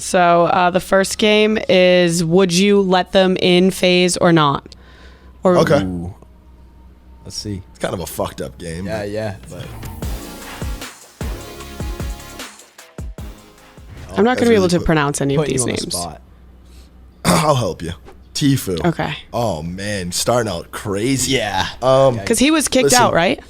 So the first game is, would you let them in FaZe or not? Or Okay. Ooh. Let's see. It's kind of a fucked up game. Yeah. But I'm not going to be able to put- pronounce any of Putting these you on the names. spot. I'll help you. Tfue. Okay. Oh man, starting out crazy. Yeah. Because he was kicked Listen. out, right?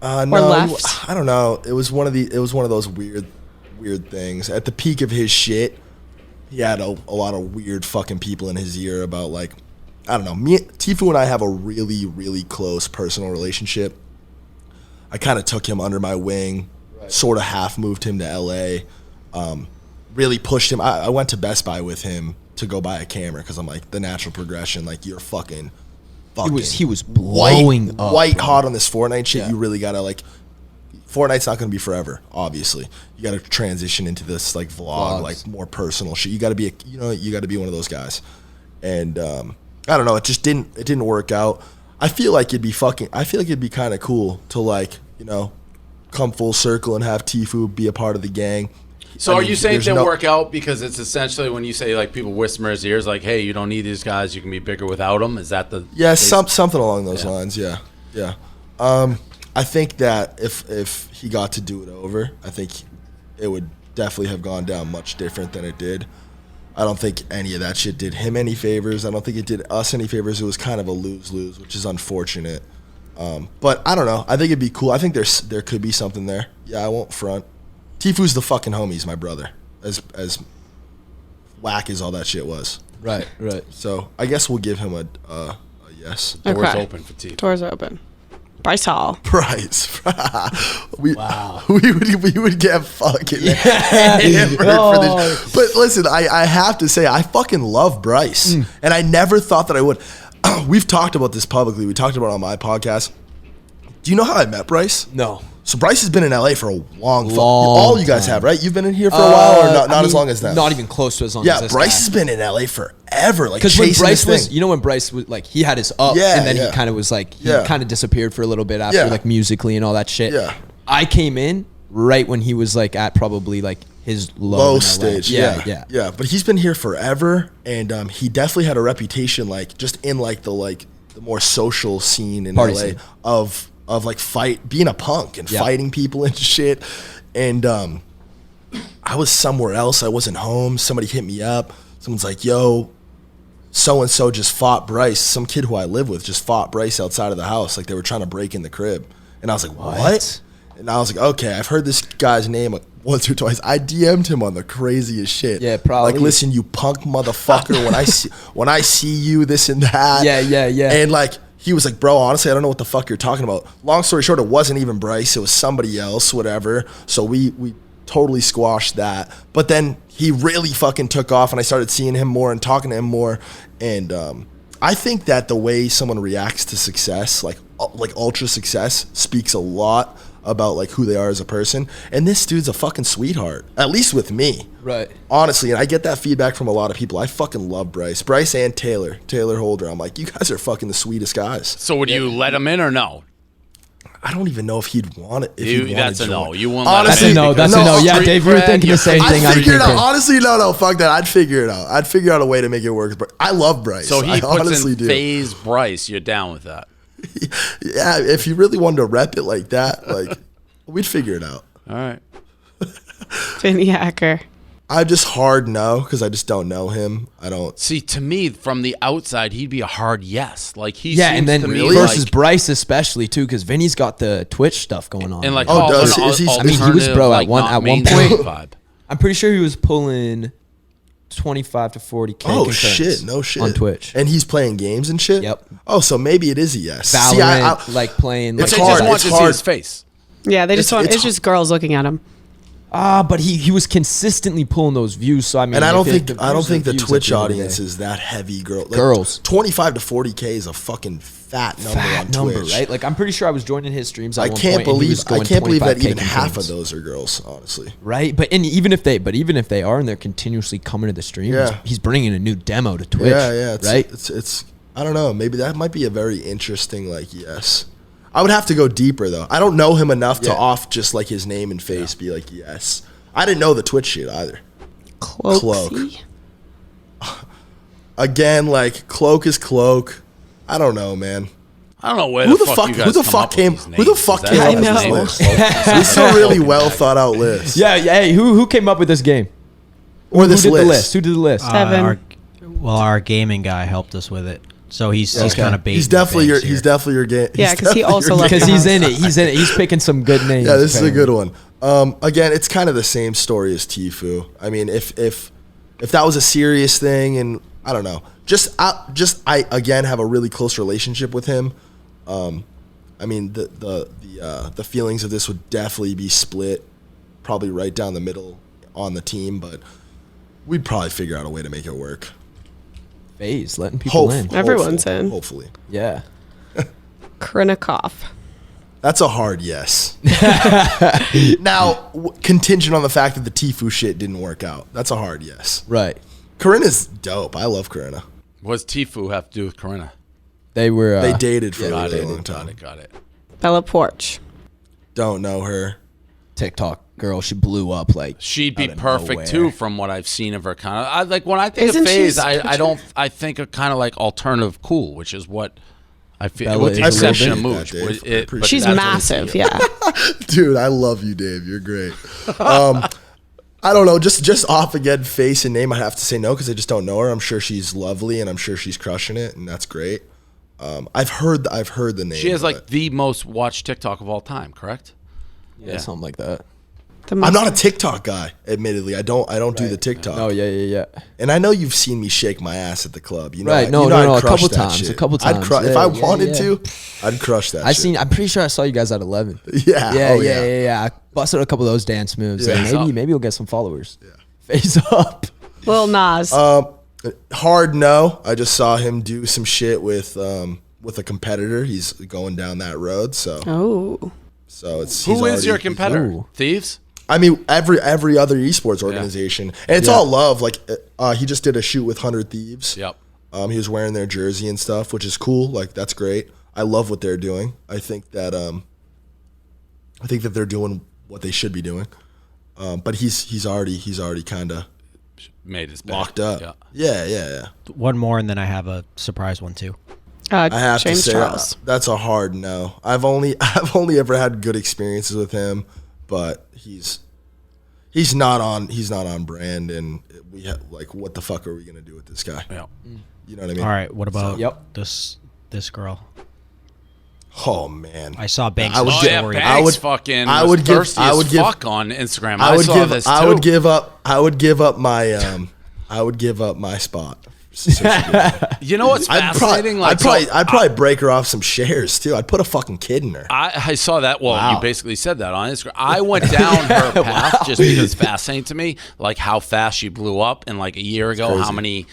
No, left? I don't know. It was one of those weird things. At the peak of his shit, he had a lot of weird fucking people in his ear about, like, I don't know. Tfue and I have a really, really close personal relationship. I kind of took him under my wing, sort of half moved him to LA, really pushed him. I went to Best Buy with him to go buy a camera because I'm like, the natural progression, like, you're fucking He was blowing up. White hot on this Fortnite shit. Yeah. You really gotta, like, Fortnite's not gonna be forever, obviously. You gotta transition into this, like, vlog, like, more personal shit. You gotta be you gotta be one of those guys. And I don't know, it didn't work out. I feel like it'd be kind of cool to, like, come full circle and have Tfue be a part of the gang. So are you saying it didn't work out because it's essentially when you say, like, people whisper in his ears, like, hey, you don't need these guys, you can be bigger without them? Is that the... Yeah, something along those lines, yeah. I think that if he got to do it over, I think it would definitely have gone down much different than it did. I don't think any of that shit did him any favors. I don't think it did us any favors. It was kind of a lose-lose, which is unfortunate. But I don't know. I think it'd be cool. I think there could be something there. Yeah, I won't front. Tifu's the fucking homie. He's my brother. As whack as all that shit was. Right. So I guess we'll give him a yes. Doors open for Tfue. Doors open. Bryce Hall. Bryce. we Wow. we would get fucking hammered for this. But listen, I have to say, I fucking love Bryce. And I never thought that I would. We've talked about this publicly. We talked about it on my podcast. Do you know how I met Bryce? No. So Bryce has been in LA for a long all you guys time. have, right? You've been in here for a while, or not as long as that? Not even close to as long as this Bryce guy. has been in LA forever, like Because when chasing Bryce this thing. when Bryce was like, he had his up, Yeah, and then yeah. he kind of was like, he Yeah. kind of disappeared for a little bit after, Yeah. like, musically and all that shit. Yeah. I came in right when he was like at probably like his low in LA. stage. Yeah. But he's been here forever, and he definitely had a reputation, like, just in like the more social scene in Party LA scene. of like being a punk and fighting people and shit. And I was somewhere else. I wasn't home. Somebody hit me up. Someone's like, "Yo, so and so just fought Bryce." Some kid who I live with just fought Bryce outside of the house. Like, they were trying to break in the crib. And I was like, what? And I was like, okay, I've heard this guy's name like once or twice. I DM'd him on the craziest shit. Yeah, probably. Like, listen, you punk motherfucker, when I see you, this and that. Yeah. And like, he was like, bro, honestly, I don't know what the fuck you're talking about. Long story short, it wasn't even Bryce. It was somebody else, whatever. So we totally squashed that. But then he really fucking took off, and I started seeing him more and talking to him more. And I think that the way someone reacts to success, like ultra success, speaks a lot about like who they are as a person. And this dude's a fucking sweetheart, at least with me. Right. Honestly, and I get that feedback from a lot of people. I fucking love Bryce and Taylor Holder. I'm like, you guys are fucking the sweetest guys. So would you let him in or no? I don't even know if he'd want it. That's a no. You won't Honestly, let him in. That's a no. Yeah, Street Dave, you were cred, thinking the same thing. I'd figure it out. Honestly, no, fuck that. I'd figure it out. I'd figure out a way to make it work. But I love Bryce. So he I puts honestly in do. FaZe Bryce. You're down with that? Yeah, if you really wanted to rep it like that, like, we'd figure it out. All right. Vinnie Hacker. I just hard no, because I just don't know him. I don't. See, to me, from the outside, he'd be a hard yes. Like, he Yeah, seems and then to me versus like, Bryce especially too, because Vinny's got the Twitch stuff going on. and like, Oh, does an he? Is he- I mean, he was, bro, at alternative, one not point. mainstream vibe. I'm pretty sure he was pulling 25 to 40K. Oh concurrents shit! No shit. on Twitch. And he's playing games and shit. Yep. Oh, so maybe it is a yes. Valorant, See, I like playing. But It's they like, hard. just want It's to see hard. his face. Yeah, they just want. it's It's just girls looking at him. but he was consistently pulling those views. So I mean, And I don't if think the I don't views are think the views at Twitch the end of the audience day. is that heavy. Girls. 25 to 40K is a fucking fat number on Fat number, Twitch. right? Like, I'm pretty sure I was joining his streams. At I one can't point, and he believe was going that 25K even half of concurrents. those are girls. Honestly. Right, but even if they are and they're continuously coming to the stream, Yeah. he's bringing a new demo to Twitch. Yeah. right. It's I don't know. Maybe that might be a very interesting yes. I would have to go deeper though. I don't know him enough to Yeah. off just like his name and face be like yes. I didn't know the Twitch shit either. Cloakzy? Again, like Cloak is Cloak. I don't know, man. I don't know where the fuck you guys came up with this list? This is a really well thought out list. Yeah. Hey, who came up with this game? Or this Who did the list? list? Who did the list? Seven. Our gaming guy helped us with it, so he's kind of baiting. He's definitely your game. Yeah, because he also loves Because he's in it. He's picking some good names. Yeah, this is a good one. Again, it's kind of the same story as Tfue. I mean, if that was a serious thing, and I don't know, I again have a really close relationship with him. I mean, the feelings of this would definitely be split, probably right down the middle on the team, but we'd probably figure out a way to make it work. FaZe, letting people in. Everyone's in. Hopefully. Yeah. Corinna Kopf. That's a hard yes. Now, contingent on the fact that the Tfue shit didn't work out. That's a hard yes. Right. Corinna's dope. I love Corinna. What does Tfue have to do with Corinna? They were. They dated for a Got really long time. Got it. Bella Porch. Don't know her. TikTok girl. She blew up like. She'd be out of perfect nowhere. too, from what I've seen of her. Kind of, I like when I think Isn't of she FaZe, such I think of kind of like alternative cool, which is what I feel. Bella With the is a little exception of bit. Mooch, Dave. but I appreciate She's That's massive, yeah. Dude, I love you, Dave. You're great. I don't know. Just off again, face and name, I have to say no because I just don't know her. I'm sure she's lovely and I'm sure she's crushing it, and that's great. I've heard the name. she has like but the most watched TikTok of all time. Correct? Yeah, something like that. I'm not a TikTok guy. Admittedly, I don't do the TikTok. Oh yeah. And I know you've seen me shake my ass at the club. You know, Right, no, I'd a crush couple that times, shit. a couple times. If Yeah, I yeah, wanted yeah. to, I'd crush that. shit. I'm pretty sure I saw you guys at 11. Yeah. Yeah, Oh, yeah. I busted a couple of those dance moves. Yeah. And maybe you'll get some followers. Yeah. Face up. Lil Nas. Hard no. I just saw him do some shit with a competitor. He's going down that road. So it's Who is your competitor? Ooh. Thieves? I mean, every other esports organization, and it's all love. Like he just did a shoot with 100 Thieves. Yep. He was wearing their jersey and stuff, which is cool. Like that's great. I love what they're doing. I think that they're doing what they should be doing. But he's already kind of Made his bed. locked up. Yeah. Yeah. One more, and then I have a surprise one too. I have James to say Charles. that's a hard no. I've only ever had good experiences with him, but he's not on brand, and we have like, what the fuck are we gonna do with this guy? Yeah. You know what I mean? All right, what about Yep. this girl? Oh man, I saw Banks' I would story. get- Banks fucking I was would give- thirsty I as would give- fuck on Instagram. I would saw give this I too. would give up my spot. You know what's fascinating? I'd probably break her off some shares too. I'd put a fucking kid in her. I saw that. Well, Wow. you basically said that on Instagram. I went down her path just because it's fascinating to me, like how fast she blew up, and like a year ago, how many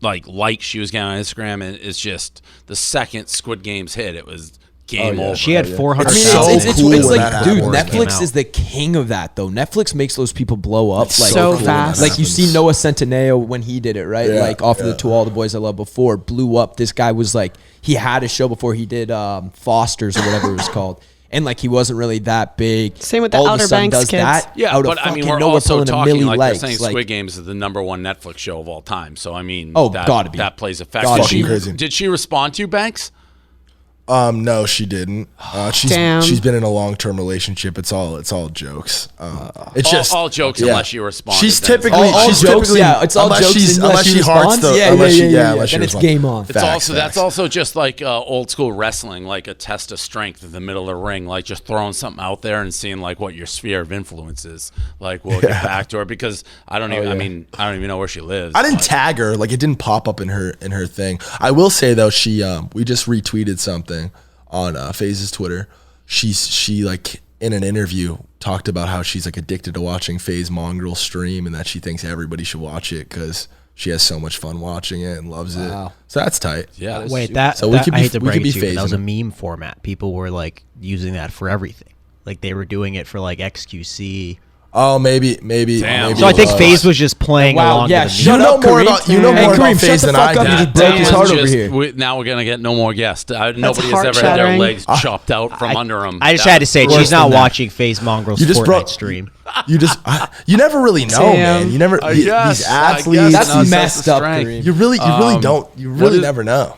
like likes she was getting on Instagram, and it's just the second Squid Games hit, it was game over. She had 400. I mean, so it's cool it's when like, that dude, happens. Came Netflix out. is the king of that, though. Netflix makes those people blow up It's like so cool fast. when that Like you see happens. Noah Centineo when he did it, right? Yeah, Like off of yeah. the To All the Boys I Love Before, blew up. This guy was like, he had a show before he did Foster's or whatever it was called. And like he wasn't really that big. Same with the All of a Outer sudden Banks does kids. that Yeah, out of but I mean, fucking we're nowhere, also pulling a talking milli like legs. they're saying Like, Squid Games is the #1 Netflix show of all time. So I mean, Oh, that, gotta be. that plays a factor. Gotta be. Crazy. Did she respond to you, Banks? No, she didn't. Damn. She's been in a long-term relationship. It's all jokes. It's just all jokes yeah. unless you respond. She's typically all she's jokes, typically, yeah. It's all unless jokes unless she hearts responds. the Yeah, unless she yeah. unless she Then it's responds. game on. It's Facts, also facts. that's also just like old school wrestling, like a test of strength in the middle of the ring, like just throwing something out there and seeing like what your sphere of influence is. Like we'll get back to her because I don't even. I mean, I don't even know where she lives. I didn't tag her. Like it didn't pop up in her thing. I will say though, she we just retweeted something on FaZe's Twitter. She like in an interview talked about how she's like addicted to watching FaZe Mongrel stream and that she thinks everybody should watch it because she has so much fun watching it and loves it. So that's tight. Yeah. Wait, that, So we that could I be- hate to we break could be it to you, but that was a phasing meme format. People were like using that for everything. Like they were doing it for like XQC. Oh, maybe. Damn. So I think it was. FaZe was just playing along. yeah, with the shut meme. up, Kareem. more about Kareem, shut FaZe the than fuck I up. did. You just broke his was heart over just- here. now we're gonna get no more guests. Nobody has ever had their heart-shattering. legs chopped out from under them. I just had to say, she's not watching FaZe Mongrel's You just Fortnite brought- stream. you never really know, Damn. man. You never I guess, these athletes. That's No, messed up, strength. Kareem. You really don't. You really never know.